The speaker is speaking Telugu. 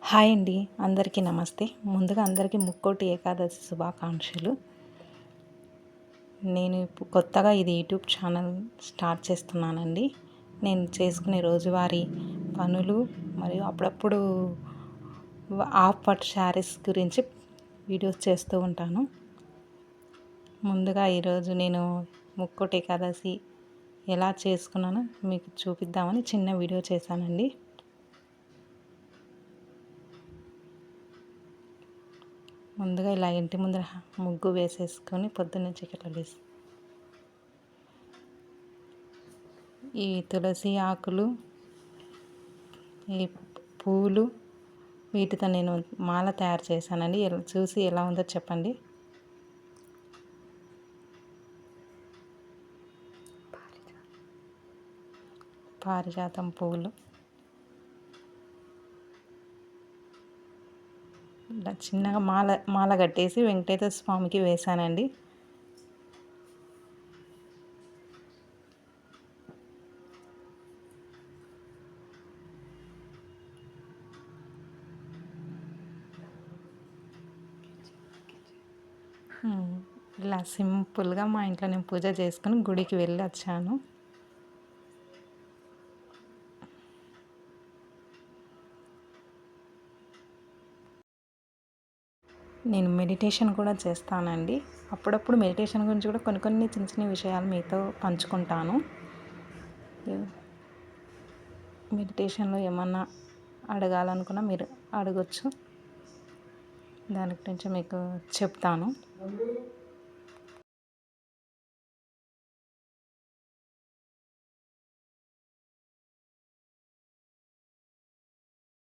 హాయ్ అండి, అందరికీ నమస్తే. ముందుగా అందరికీ ముక్కోటి ఏకాదశి శుభాకాంక్షలు. నేను ఇప్పుడు కొత్తగా ఇది యూట్యూబ్ ఛానల్ స్టార్ట్ చేస్తున్నానండి. నేను చేసుకునే రోజువారీ పనులు మరియు అప్పుడప్పుడు హాఫ్ పట్టు శారీస్ గురించి వీడియోస్ చేస్తూ ఉంటాను. ముందుగా ఈరోజు నేను ముక్కోటి ఏకాదశి ఎలా చేసుకున్నానో మీకు చూపిద్దామని చిన్న వీడియో చేశానండి. ముందుగా ఇలా ఇంటి ముందర ముగ్గు వేసేసుకొని పొద్దున్నే చీకట్లో లేసి ఈ తులసి ఆకులు, ఈ పూలు, వీటితో నేను మాల తయారు చేశానండి. చూసి ఎలా ఉందో చెప్పండి. పారిజాతం పువ్వులు ఇలా చిన్నగా మాల కట్టేసి వెంకటేశ్వర స్వామికి వేశానండి. ఇలా సింపుల్గా మా ఇంట్లో నేను పూజ చేసుకుని గుడికి వెళ్ళి వచ్చాను. నేను మెడిటేషన్ కూడా చేస్తానండి. అప్పుడప్పుడు మెడిటేషన్ గురించి కూడా కొన్ని చిన్న చిన్న విషయాలు మీతో పంచుకుంటాను. మెడిటేషన్లో ఏమన్నా అడగాలనుకున్నా మీరు అడగచ్చు. దాని గురించి మీకు చెప్తాను.